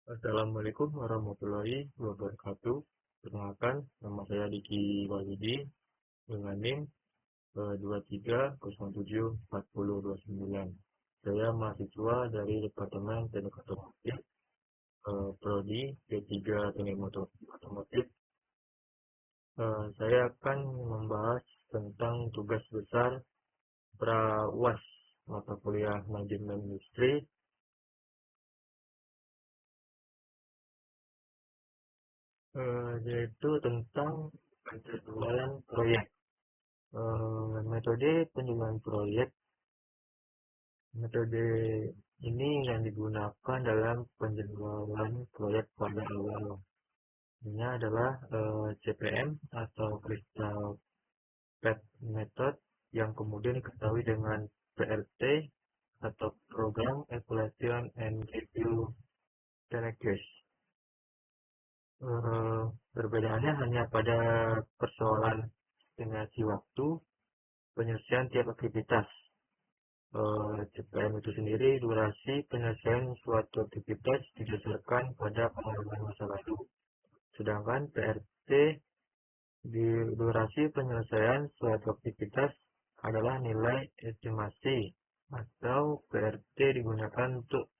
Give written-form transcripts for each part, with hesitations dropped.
Assalamualaikum warahmatullahi wabarakatuh. Perkenalkan, nama saya Diki Wahyudi dengan NIM 23074029. Saya mahasiswa dari Departemen Teknik Otomotif, Prodi D3 Teknik Otomotif. Saya akan membahas tentang tugas besar Pra-UAS mata kuliah Manajemen Industri, yaitu tentang penjadwalan proyek. Metode penjualan proyek, metode ini yang digunakan dalam penjadwalan proyek pada awal. Ini adalah CPM atau Crystal Path Method yang kemudian diketahui dengan PRT atau Program Evaluation and Review Techniques. Perbedaannya hanya pada persoalan estimasi waktu penyelesaian tiap aktivitas. CPM itu sendiri durasi penyelesaian suatu aktivitas didasarkan pada pengalaman masa lalu. Sedangkan PRT di durasi penyelesaian suatu aktivitas adalah nilai estimasi atau PRT digunakan untuk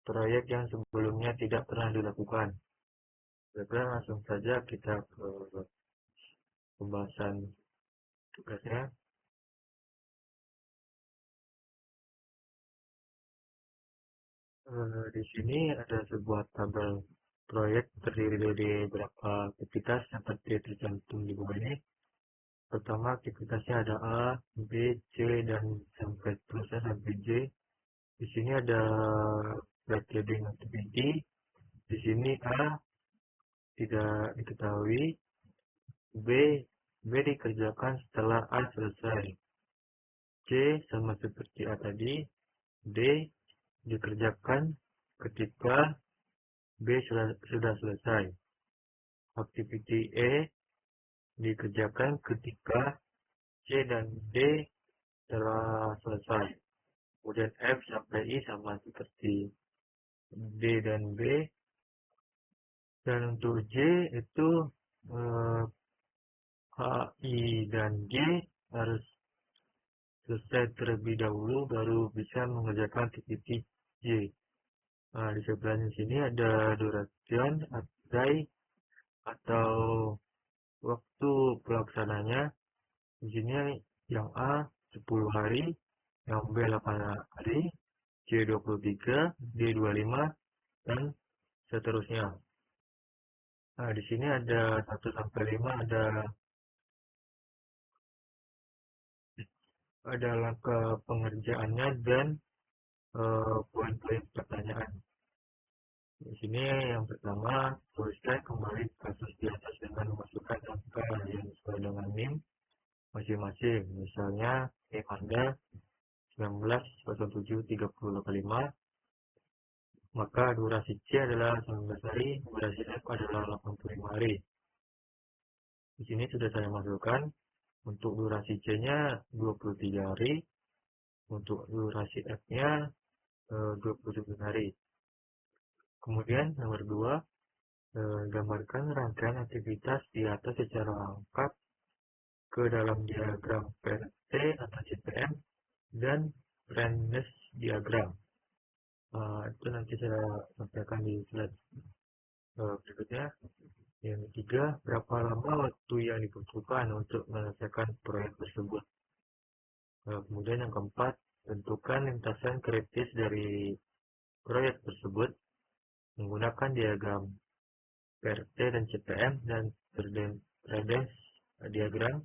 proyek yang sebelumnya tidak pernah dilakukan. Jadi langsung saja kita ke pembahasan tugasnya. Di sini ada sebuah tabel proyek terdiri dari beberapa aktivitas seperti tercantum di bawah ini. Pertama aktivitasnya ada A, B, C, dan sampai terusnya sampai J. Di sini ada backloading activity. Di sini A tidak diketahui, B dikerjakan setelah A selesai. C sama seperti A tadi, D dikerjakan ketika B sudah selesai. Activity E dikerjakan ketika C dan D telah selesai. Kemudian F sampai I sama seperti D dan B. Dan untuk J itu H, I, dan G harus selesai terlebih dahulu baru bisa mengerjakan activity J. Nah, di sebelahnya sini ada duration atau waktu pelaksananya. Di sini yang A 10 hari, yang B 8 hari, C 23, D 25, dan seterusnya. Nah, di sini ada 1 sampai 5 ada langkah pengerjaannya dan poin-poin pertanyaan. Di sini yang pertama, tuliskan kembali kasus di atas dengan memasukkan angka yang sesuai dengan NIM masing-masing. Misalnya, NIM Anda 19073085, maka durasi C adalah 19 hari, durasi F adalah 85 hari. Di sini sudah saya masukkan, untuk durasi C-nya 23 hari, untuk durasi F-nya 29 hari. Kemudian nomor 2, gambarkan rangkaian aktivitas di atas secara lengkap ke dalam diagram PRT atau CPM dan Rennes diagram. Itu nanti saya sampaikan di slide berikutnya. Yang ketiga, berapa lama waktu yang dibutuhkan untuk menyelesaikan proyek tersebut. Kemudian yang keempat, tentukan lintasan kritis dari proyek tersebut menggunakan diagram PRT dan CPM dan Rennes diagram.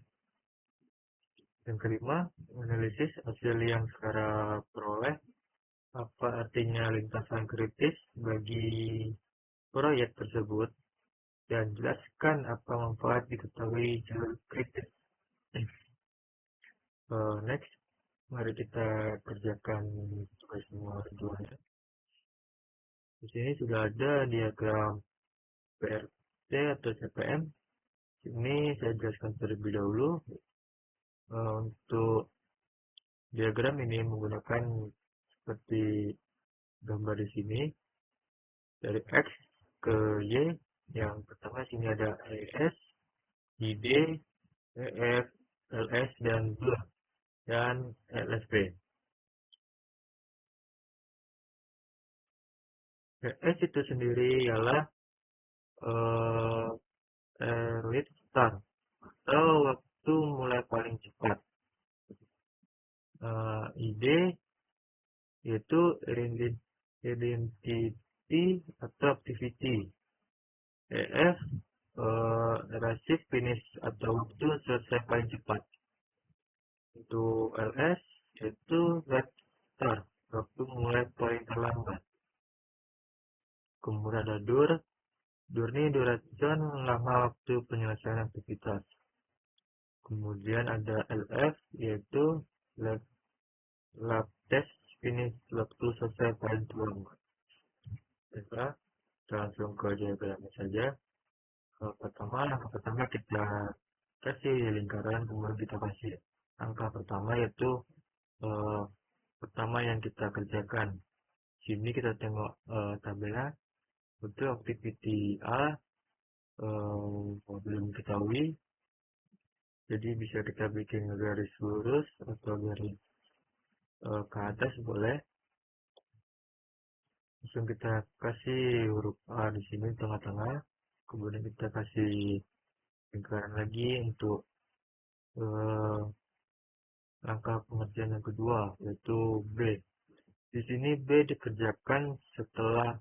Yang kelima, analisis hasil yang sekarang peroleh. Apa artinya lintasan kritis bagi proyek tersebut, dan jelaskan apa manfaat diketahui jalur kritis. Next, mari kita kerjakan tugas nomor 2. Di sini sudah ada diagram PRT atau CPM. Ini saya jelaskan terlebih dahulu. Untuk diagram ini menggunakan seperti gambar di sini. dari X ke Y. Yang pertama sini ada ES, ID, EF, LS, dan LSB. ES itu sendiri ialah lead start atau waktu mulai paling cepat. ID yaitu identity atau activity. EF achieve finish atau waktu selesai paling cepat. Untuk LS yaitu late start, waktu mulai paling terlambat. Kemudian ada DUR ini duration lama waktu penyelesaian aktivitas. Kemudian ada LF yaitu lab test finish, waktu selesai paling terlambat. Baiklah, kita langsung ke diagramnya saja. Pertama kita kasih lingkaran, kemudian kita kasih angka pertama, yaitu pertama yang kita kerjakan. Sini kita tengok tabelnya. Untuk activity A belum diketahui, jadi bisa kita bikin garis lurus atau garis ke atas boleh. Langsung kita kasih huruf A di sini tengah-tengah, kemudian kita kasih lingkaran lagi untuk langkah pengerjaan yang kedua, yaitu B. Di sini B dikerjakan setelah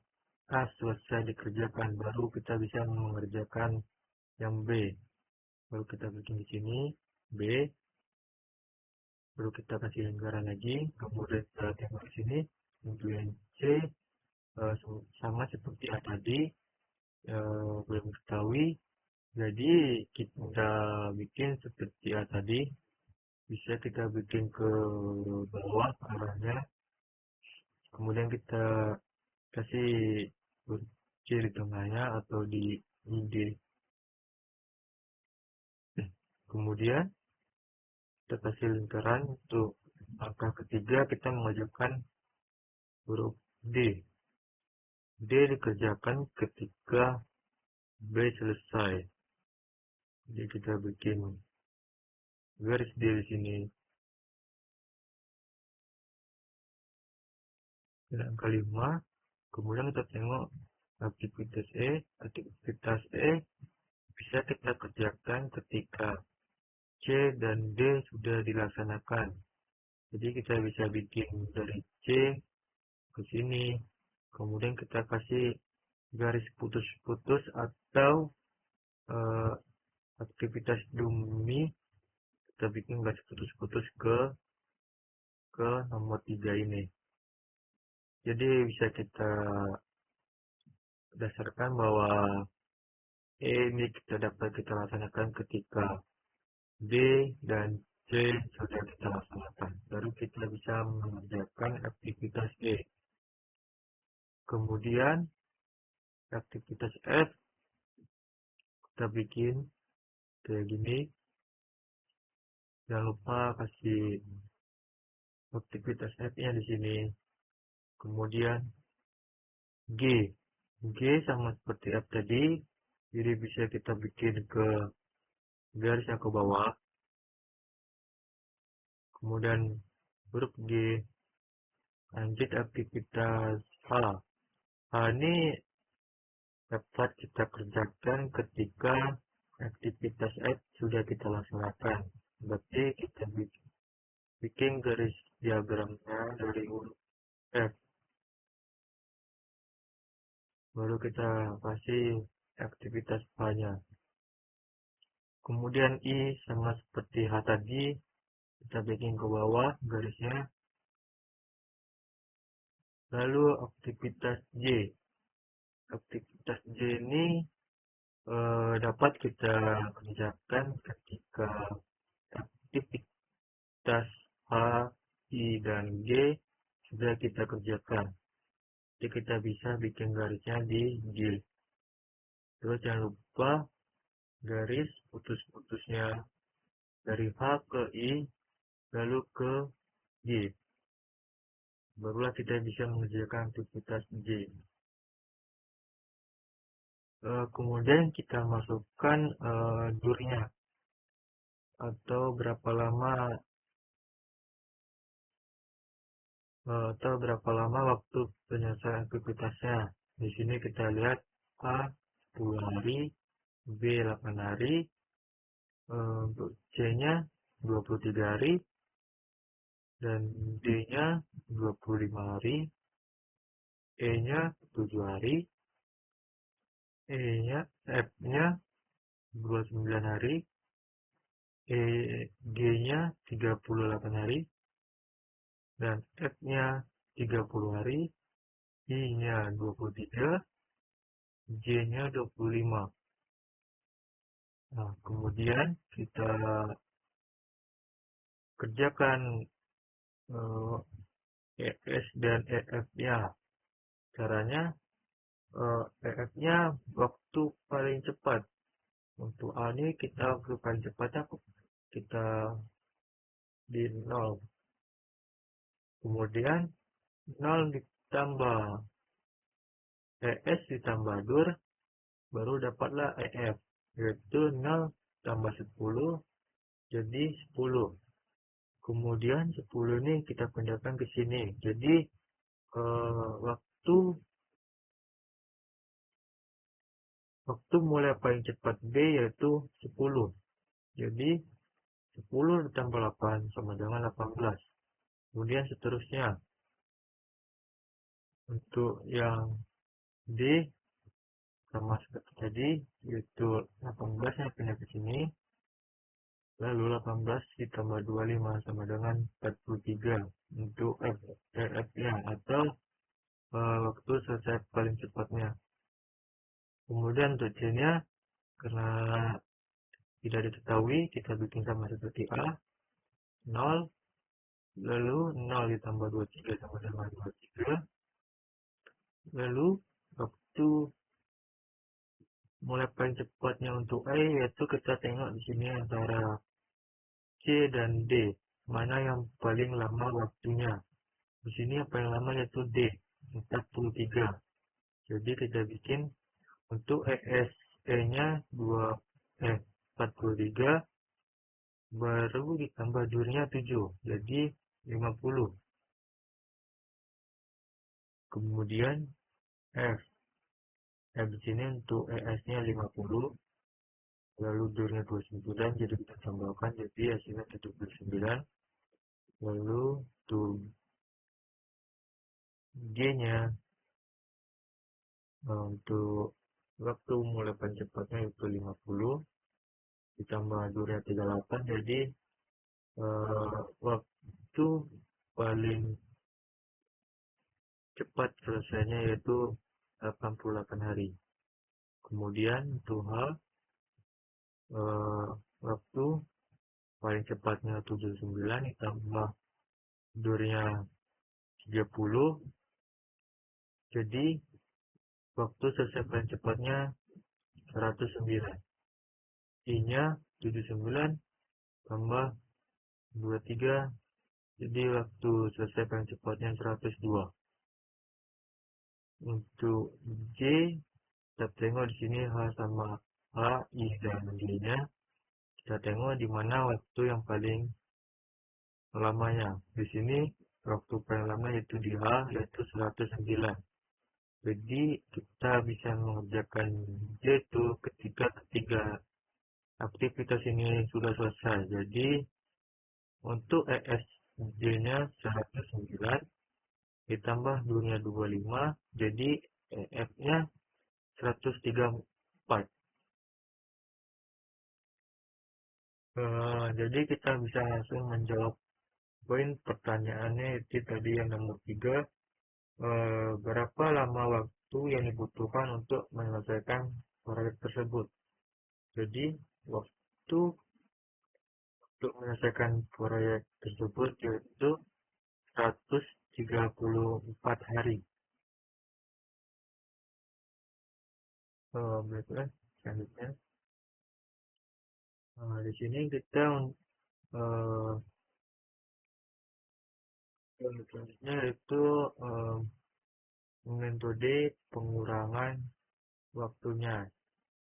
A selesai dikerjakan, baru kita bisa mengerjakan yang B. Baru kita bikin di sini B, baru kita kasih lingkaran lagi, kemudian kita tengok di sini untuk yang C sama seperti A tadi, belum diketahui, jadi kita bikin seperti A tadi, bisa kita bikin ke bawah arahnya, kemudian kita kasih C di tengahnya atau di ID. Kemudian kita kasih lingkaran. Untuk angka ketiga kita mengajukan huruf D. D dikerjakan ketika B selesai. Jadi kita bikin garis D di sini. Dan angka 5. Kemudian kita tengok aktivitas E. Aktivitas E bisa kita kerjakan ketika C dan D sudah dilaksanakan. Jadi kita bisa bikin dari C ke sini, kemudian kita kasih garis putus-putus atau aktivitas dummy, kita bikin garis putus-putus ke nomor 3 ini. Jadi bisa kita dasarkan bahwa ini kita dapat kita laksanakan ketika D dan C sudah kita laksanakan, baru kita bisa mengerjakan aktivitas E. Kemudian aktivitas F kita bikin kayak gini. Jangan lupa kasih aktivitas F-nya di sini. Kemudian G sama seperti F tadi, jadi bisa kita bikin ke garis yang ke bawah. Kemudian huruf G, lanjut aktivitas H. H ini dapat kita kerjakan ketika aktivitas F sudah kita laksanakan. Berarti kita bikin garis diagramnya dari huruf F. Baru kita kasih aktivitas H-nya. Kemudian I sama seperti H tadi, kita bikin ke bawah garisnya. Lalu aktivitas J. Aktivitas J ini dapat kita kerjakan ketika aktivitas H, I, dan G sudah kita kerjakan. Jadi kita bisa bikin garisnya di G. Terus jangan lupa garis putus-putusnya dari H ke I, lalu ke G. Barulah kita bisa mengerjakan aktivitas J. Kemudian kita masukkan durnya atau berapa lama waktu penyelesaian aktivitasnya. Di sini kita lihat A 10 hari, B 8 hari, untuk C-nya 23 hari, dan D-nya 25 hari, E-nya 7 hari, F-nya 29 hari, G-nya 38 hari, dan F-nya 30 hari, I-nya 23, J-nya 25. Nah, kemudian kita kerjakan ES dan EF-nya. Caranya, EF-nya waktu paling cepat. Untuk A ini kita waktu paling cepatnya kita di 0. Kemudian 0 ditambah ES ditambah dur, baru dapatlah EF, yaitu 0 tambah 10 jadi 10. Kemudian 10 ini kita pindahkan ke sini. Jadi waktu mulai paling cepat B yaitu 10. Jadi 10 ditambah 8 sama dengan 18. Kemudian seterusnya. Untuk yang D sama seperti tadi, yaitu 18 yang pindah ke sini. Lalu 18 ditambah 25 sama dengan 43 untuk F-nya atau waktu selesai paling cepatnya. Kemudian untuk C-nya, karena tidak diketahui, kita bikin sama seperti A, 0, lalu 0 ditambah 23 sama dengan 23, lalu waktu mulai paling cepatnya untuk E, yaitu kita tengok di sini antara C dan D, mana yang paling lama waktunya. Di sini yang paling lama yaitu D, 43. Jadi kita bikin untuk ESE-nya 43, baru ditambah durnya 7, jadi 50. Kemudian F di sini untuk ES-nya 50, lalu durnya 29, jadi kita tambahkan jadi hasilnya 79. Lalu untuk G-nya, untuk waktu mulai paling cepatnya itu 50, ditambah durnya 38, jadi waktu paling cepat selesainya yaitu 88 hari. Kemudian untuk H, waktu paling cepatnya 79 ditambah durnya 30, jadi waktu selesai paling cepatnya 109. I-nya 79 tambah 23, jadi waktu selesai paling cepatnya 102. Untuk J, kita tengok di sini H sama H, I, dan G-nya. Kita tengok di mana waktu yang paling lamanya. Di sini waktu paling lama yaitu di H, yaitu 109. Jadi kita bisa mengerjakan J itu ketika ketiga aktivitas ini sudah selesai. Jadi untuk ESJ-nya 109 ditambah durnya 25, jadi EF-nya 134. Jadi kita bisa langsung menjawab poin pertanyaannya itu tadi yang nomor 3. Berapa lama waktu yang dibutuhkan untuk menyelesaikan proyek tersebut? Jadi waktu untuk menyelesaikan proyek tersebut yaitu 134 hari. Berikutnya selanjutnya, di sini kita selanjutnya itu metode pengurangan waktunya.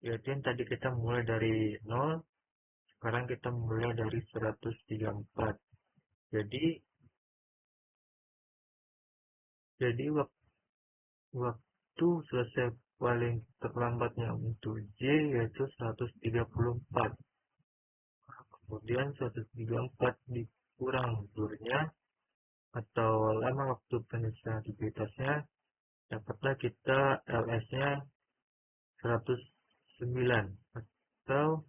Yaitu yang tadi kita mulai dari 0, sekarang kita mulai dari 134. Jadi waktu selesai paling terlambatnya untuk J yaitu 134. Kemudian 134 dikurang durnya atau lama waktu penyelesaian aktivitasnya, dapatlah kita LS-nya 109 atau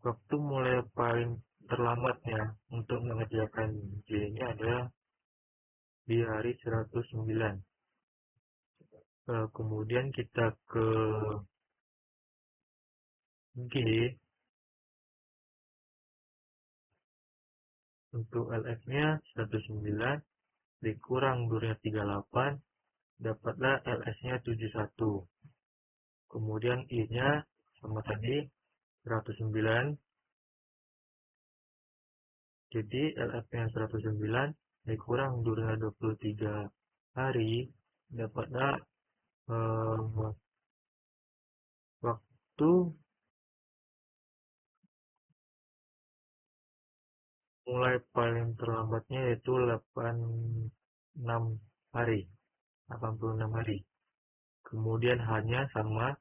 waktu mulai paling terlambatnya untuk mengerjakan J-nya adalah di hari 109. Kemudian kita ke G. Untuk LF-nya 109 dikurang durnya 38, dapatlah LS-nya 71. Kemudian I-nya sama tadi 109. Jadi LF-nya 109 dikurang durnya 23 hari, dapatlah waktu mulai paling terlambatnya yaitu 86 hari. 86 hari. Kemudian hanya sama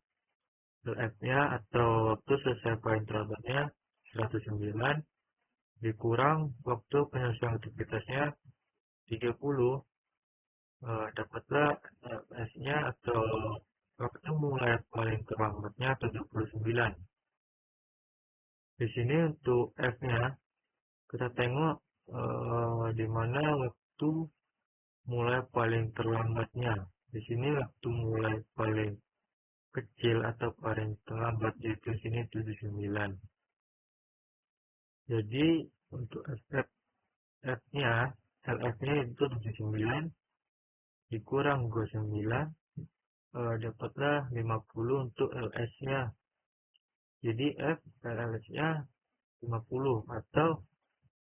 LF-nya atau waktu selesai paling terlambatnya 109 dikurang waktu penyelesaian aktivitasnya 30, dapatlah LS-nya atau waktu mulai paling terlambatnya 79. Di sini untuk F-nya kita tengok di mana waktu mulai paling terlambatnya. Di sini waktu mulai paling kecil atau paling terlambat yaitu sini 79. Jadi untuk F-nya, LF-nya itu 79 dikurang 29, dapatlah 50 untuk LS-nya. Jadi LS-nya 50 atau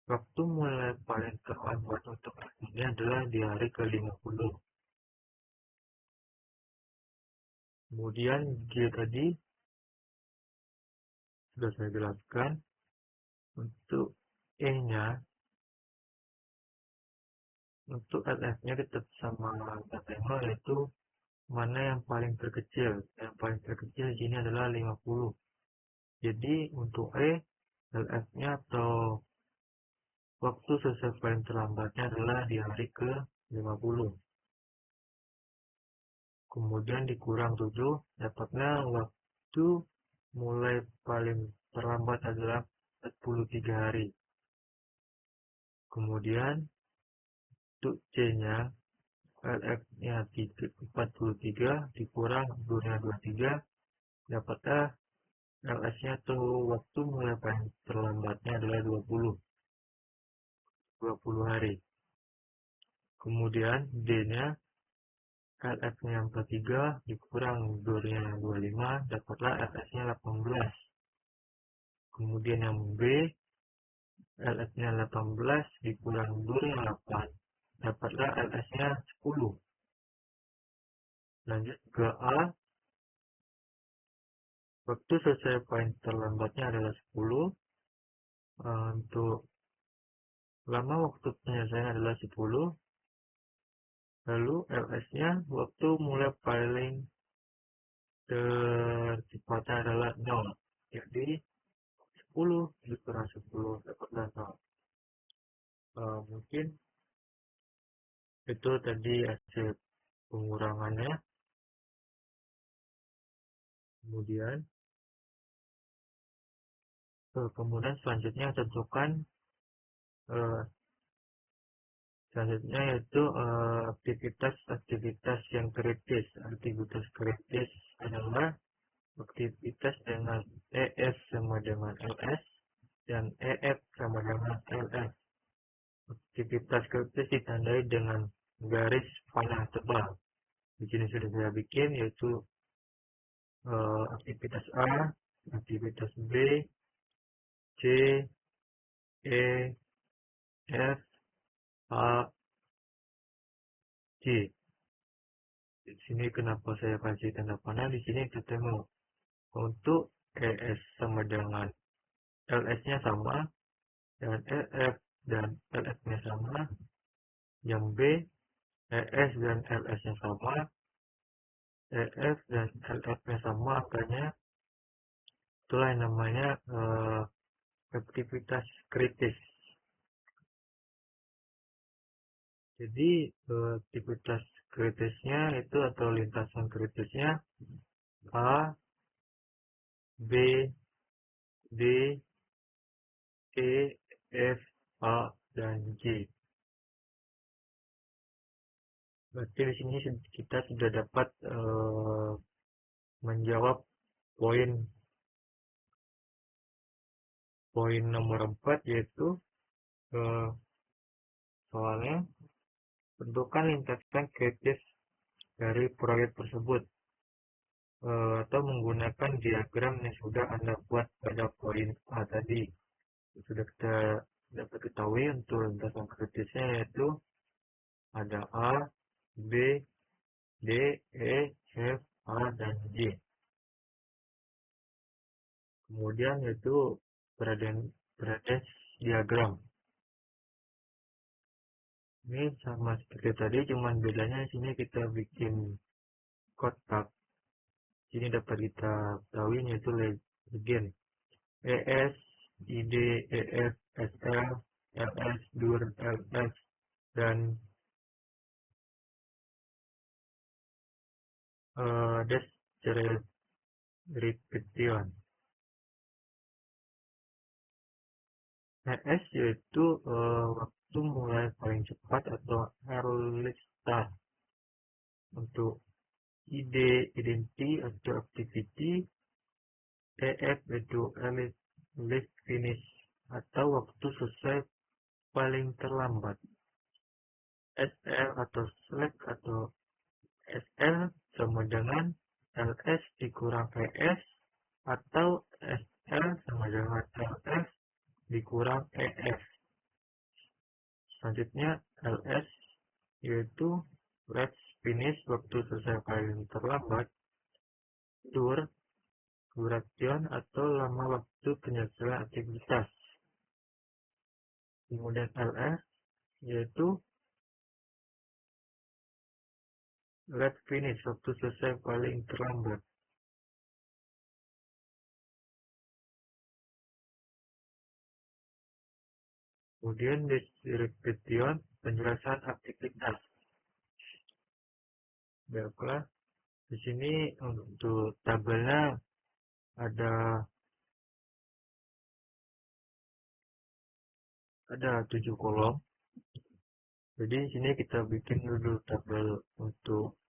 waktu mulai paling terlambat untuk ini adalah di hari ke-50. Kemudian G tadi sudah saya jelaskan. Untuk E-nya, untuk LF-nya tetap sama tema yaitu mana yang paling terkecil. Yang paling terkecil di sini adalah 50. Jadi untuk E, LF-nya atau waktu selesai paling terlambatnya adalah di hari ke-50. Kemudian dikurang 7, dapatnya waktu mulai paling terlambat adalah 43 hari. Kemudian untuk C-nya, LF-nya 43 dikurang durnya 23, dapatnya LS-nya atau waktu mulai paling terlambatnya adalah 20 hari. Kemudian D-nya, LF-nya 43 dikurang durnya 25, dapatlah LS-nya 18. Kemudian yang B, LS-nya 18 dikurang durnya 8, dapatlah LS-nya 10. Lanjut ke A, waktu selesai paling terlambatnya adalah 10. Untuk lama waktu penyelesaian adalah 10. Lalu LS-nya waktu mulai paling tercepatnya adalah 0. Jadi 10 dikurang 10 dapatlah 0. Mungkin itu tadi hasil pengurangannya. Kemudian selanjutnya tentukan selanjutnya yaitu aktivitas yang kritis. Aktivitas kritis adalah aktivitas dengan ES sama dengan LS dan EF sama dengan LS. Aktivitas kritis ditandai dengan garis panah tebal. Di sini sudah saya bikin yaitu aktivitas A, aktivitas B, C, E, F, A, G. Di sini kenapa saya kasih tanda panah, di sini ketemu untuk ES sama dengan LS-nya sama, dan LF dan LF-nya sama, yang B ES dan LS-nya sama, EF dan LF-nya sama angkanya, itulah yang namanya aktivitas kritis. Jadi aktivitas kritisnya itu atau lintasan kritisnya A, B, D, E, F, A, dan G. Berarti di sini kita sudah dapat menjawab poin nomor 4, yaitu soalnya tentukan lintasan kritis dari proyek tersebut atau menggunakan diagram yang sudah Anda buat pada poin A tadi. Sudah kita dapat ketahui untuk lintasan kritisnya yaitu ada A, B, D, E, F, A, dan G. Kemudian yaitu Bradens diagram. Ini sama seperti tadi, cuman bedanya di sini kita bikin kotak. Sini dapat kita ketahui yaitu legend ES, ID, EF, SL, LS, DUR, LS, dan repetition. ES yaitu waktu mulai paling cepat atau earliest start. Untuk ID, identity atau activity, EF yaitu earliest finish atau waktu selesai paling terlambat. SL atau slack atau SL sama dengan LS dikurang ES atau SL sama dengan LS dikurang EF. Selanjutnya LS yaitu last finish, waktu selesai paling terlambat. DUR, duration atau lama waktu penyelesaian aktivitas. Kemudian LS yaitu last finish, waktu selesai paling terlambat. Kemudian description, penjelasan aktivitas. Baiklah, di sini untuk tabelnya ada 7 kolom. Jadi di sini kita bikin dulu tabel untuk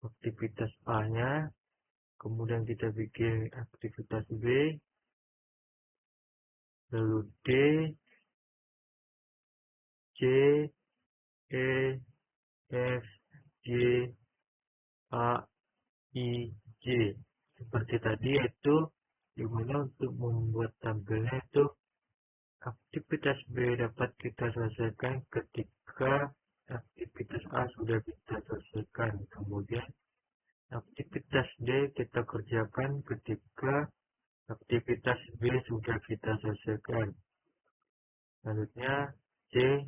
aktivitas A-nya, kemudian kita bikin aktivitas B, lalu D, C, E, F, G, A, I, J. Seperti tadi itu, dimana untuk membuat tabelnya itu aktivitas B dapat kita selesaikan ketika aktivitas A sudah kita selesaikan. Kemudian aktivitas D kita kerjakan ketika aktivitas B sudah kita selesaikan. Selanjutnya C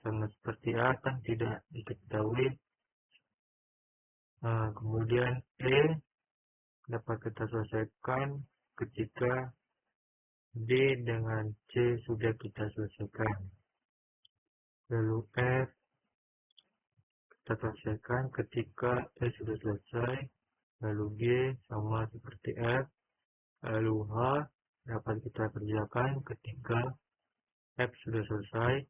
sama seperti A kan tidak diketahui. Kemudian E dapat kita selesaikan ketika D dengan C sudah kita selesaikan. Lalu F kita selesaikan ketika E sudah selesai. Lalu G sama seperti F. Lalu H dapat kita kerjakan ketika F sudah selesai.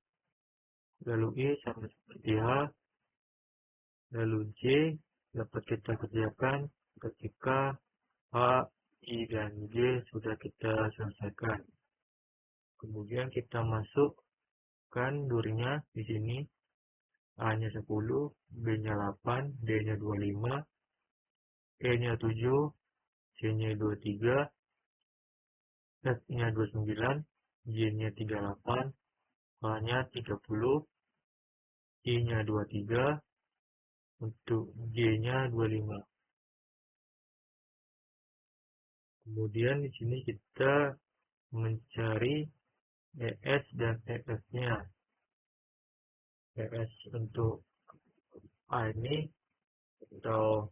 Lalu I sama seperti H. Lalu J dapat kita kerjakan ketika H, I, dan J sudah kita selesaikan. Kemudian kita masukkan durnya di sini. A-nya 10, B-nya 8, D-nya 25, E-nya 7, C-nya 23, F-nya 29, J-nya 38, H-nya 30, I-nya 23, untuk J-nya 25. Kemudian di sini kita mencari ES dan EF-nya. ES untuk A ini atau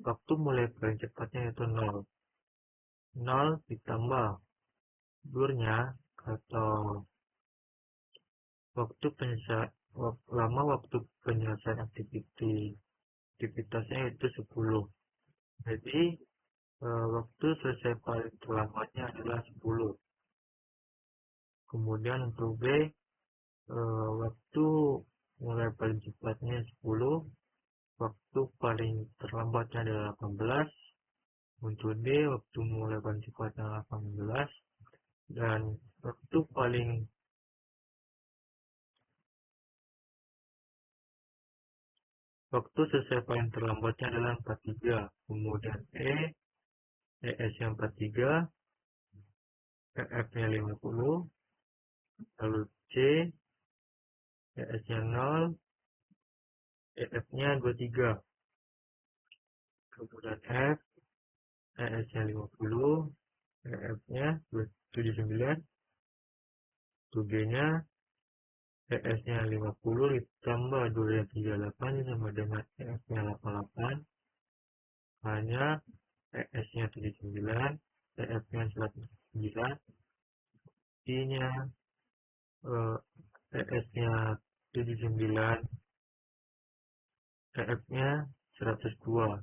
waktu mulai paling cepatnya yaitu 0. 0 ditambah durnya atau waktu lama waktu penyelesaian aktivitasnya itu 10. Jadi waktu selesai paling terlambatnya adalah 10. Kemudian untuk B, waktu mulai paling cepatnya 10, waktu paling terlambatnya adalah 18. Untuk D, waktu mulai paling cepatnya 18, dan waktu selesai paling terlambatnya adalah 43. Kemudian ES-nya 43, EF-nya 50, lalu C, ES-nya 0, EF-nya 23. Kemudian F, ES-nya 50, EF-nya 79, G-nya ES-nya 50 ditambah 238 sama dengan EF-nya 88, hanya ES-nya 79, EF-nya 109, I-nya ES-nya 79, EF-nya 102.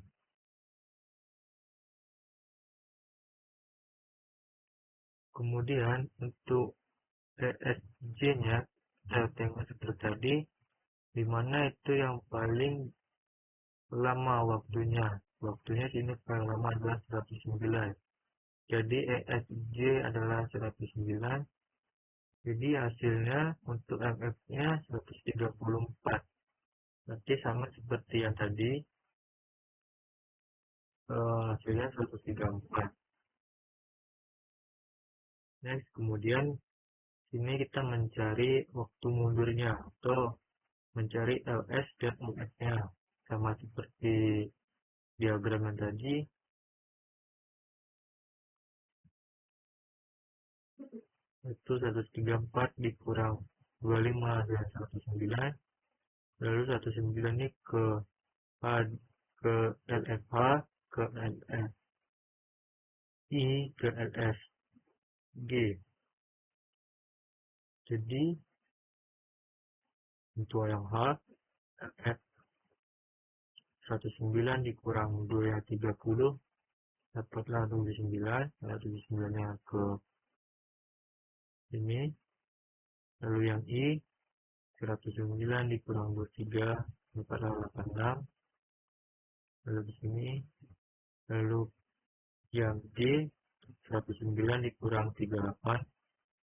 Kemudian untuk ESJ-nya kita tengok seperti tadi, di mana itu yang paling lama waktunya. Waktunya sini paling lama adalah 109. Jadi ESJ adalah 109. Jadi hasilnya untuk MF-nya 134. Berarti sama seperti yang tadi, hasilnya 134. Next, kemudian sini kita mencari waktu mundurnya atau mencari LS dan MS-nya. Sama seperti diagram yang tadi, itu 134 dikurang 25 dan 109. Lalu 109 ini ke LFH, ke LF I, ke LF G. Jadi untuk yang H, LF 19 dikurang 230 dapatlah 79. Lalu 79 nya ke ini. Lalu yang I 109 dikurang 23 dapatlah 86. Lalu di sini. Lalu yang G 109 dikurang 38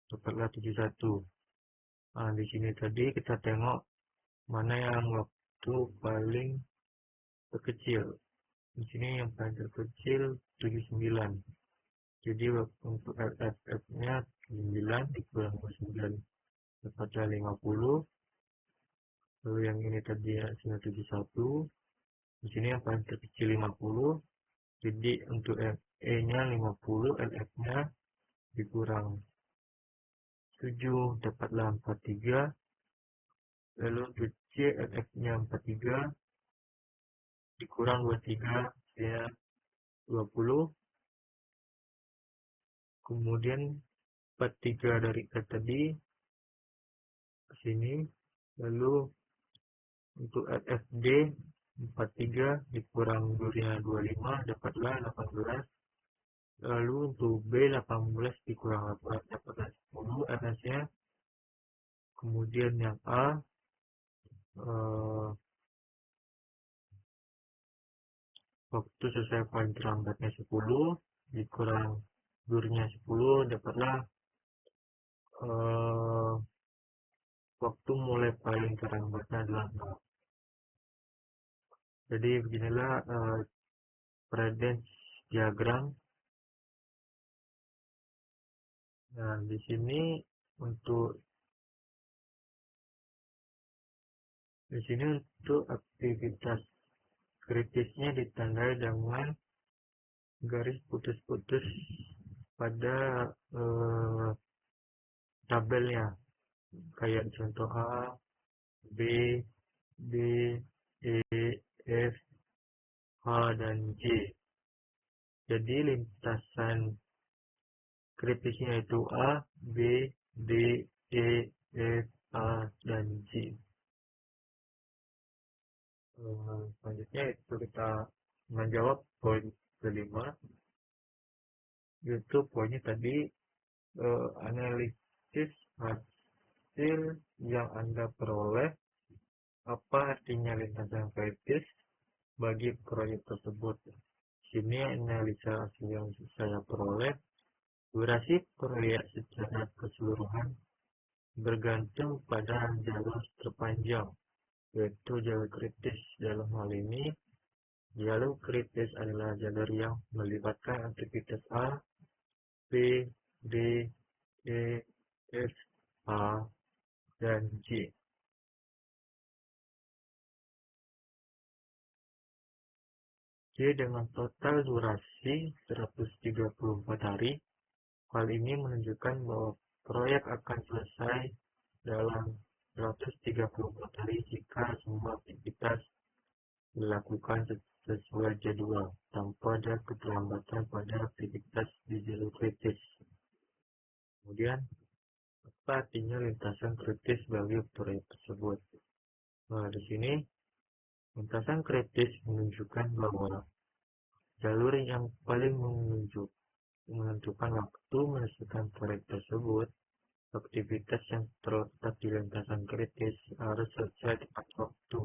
dapatlah 71. Nah, di sini tadi kita tengok mana yang waktu paling terkecil. Di sini yang paling terkecil 79. Jadi untuk LFF-nya 9 dikurang 9 dapatlah 50. Lalu yang ini tadi ya 71. Di sini yang paling terkecil 50. Jadi untuk E-nya 50, LF-nya dikurang 7 dapatlah 43. Lalu untuk C, LF-nya 43 dikurang 23 ya 20. Kemudian 43 dari K tadi ke sini. Lalu untuk LFD 43 dikurang durnya 25 dapatlah 18. Lalu untuk B 18 dikurang 8 dapatlah 10 MS-nya. Kemudian yang A waktu selesai paling terlambatnya 10 dikurang durnya 10 dapatlah waktu mulai paling terlambatnya adalah 0. Jadi beginilah predence diagram. Nah, di sini untuk Untuk aktivitas kritisnya ditandai dengan garis putus-putus pada tabelnya, kayak contoh A, B, D, E, F, H, dan J. Jadi lintasan kritisnya itu A, B, D, E, F, A, dan J. Selanjutnya itu kita menjawab poin kelima, yaitu poinnya tadi analisis hasil yang Anda peroleh. Apa artinya lintasan kritis bagi proyek tersebut? Sini analisa hasil yang saya peroleh. Durasi proyek secara keseluruhan bergantung pada jalur terpanjang, yaitu jalur kritis. Dalam hal ini, jalur kritis adalah jalur yang melibatkan aktivitas A, B, D, E, F, A, dan J. J dengan total durasi 134 hari. Hal ini menunjukkan bahwa proyek akan selesai dalam 134 hari jika semua aktivitas dilakukan sesuai jadwal, tanpa ada keterlambatan pada aktivitas di jalur kritis. Kemudian, apa artinya lintasan kritis bagi proyek tersebut? Nah, di sini, lintasan kritis menunjukkan bahwa jalur yang paling menentukan waktu menyelesaikan proyek tersebut. Aktivitas yang terletak di lintasan kritis harus selesai tepat waktu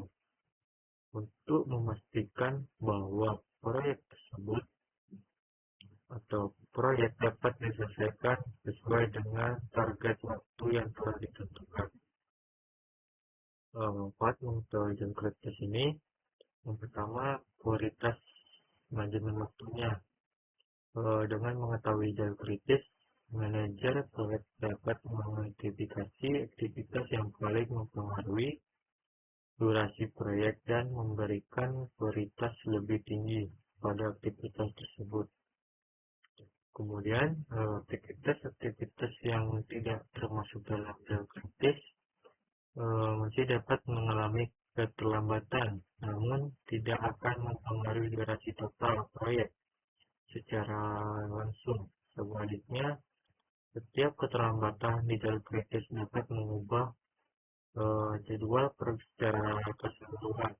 untuk memastikan bahwa proyek tersebut atau proyek dapat diselesaikan sesuai dengan target waktu yang telah ditentukan. Manfaat mengetahui jalur kritis ini, yang pertama, kualitas manajemen waktunya. Dengan mengetahui jalur kritis, manajer proyek dapat mengidentifikasi aktivitas yang paling mempengaruhi durasi proyek dan memberikan prioritas lebih tinggi pada aktivitas tersebut. Kemudian, aktivitas yang tidak termasuk dalam jalur kritis masih dapat mengalami keterlambatan, namun tidak akan mempengaruhi durasi total proyek secara langsung. Sebaliknya, setiap keterlambatan di jalur kritis dapat mengubah jadwal secara keseluruhan.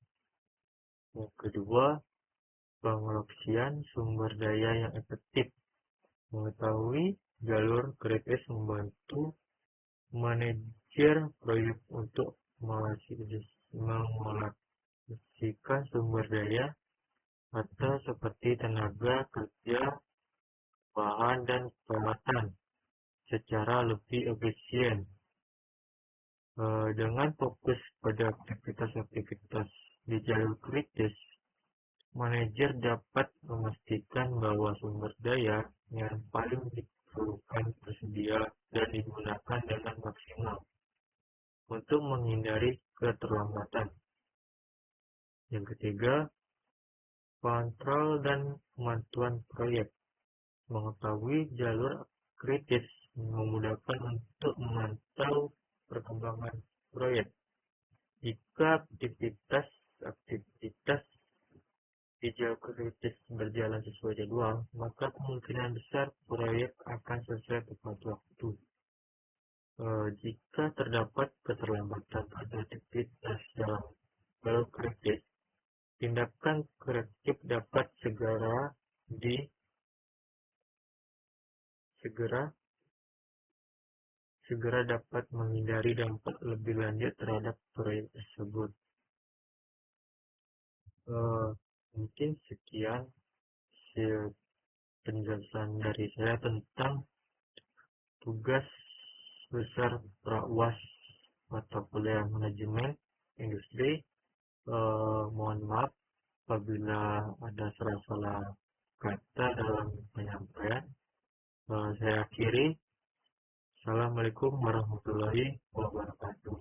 Yang kedua, pengalokasian sumber daya yang efektif. Mengetahui jalur kritis membantu manajer proyek untuk mengalokasikan sumber daya atau seperti tenaga kerja, bahan, dan perawatan secara lebih efisien. Dengan fokus pada aktivitas-aktivitas di jalur kritis, manajer dapat memastikan bahwa sumber daya yang paling diperlukan tersedia dan digunakan dengan maksimal untuk menghindari keterlambatan. Yang ketiga, kontrol dan pemantauan proyek. Mengetahui jalur kritis memudahkan untuk memantau perkembangan proyek. Jika aktivitas di jalur kritis berjalan sesuai jadwal, maka kemungkinan besar proyek akan selesai tepat waktu. Jika terdapat keterlambatan pada aktivitas dalam jalur kritis, tindakan korektif dapat segera dapat menghindari dampak lebih lanjut terhadap proyek tersebut. Mungkin sekian penjelasan dari saya tentang tugas besar Pra-UAS mata kuliah manajemen industri. Mohon maaf apabila ada salah-salah kata dalam penyampaian. Saya akhiri. Assalamualaikum warahmatullahi wabarakatuh.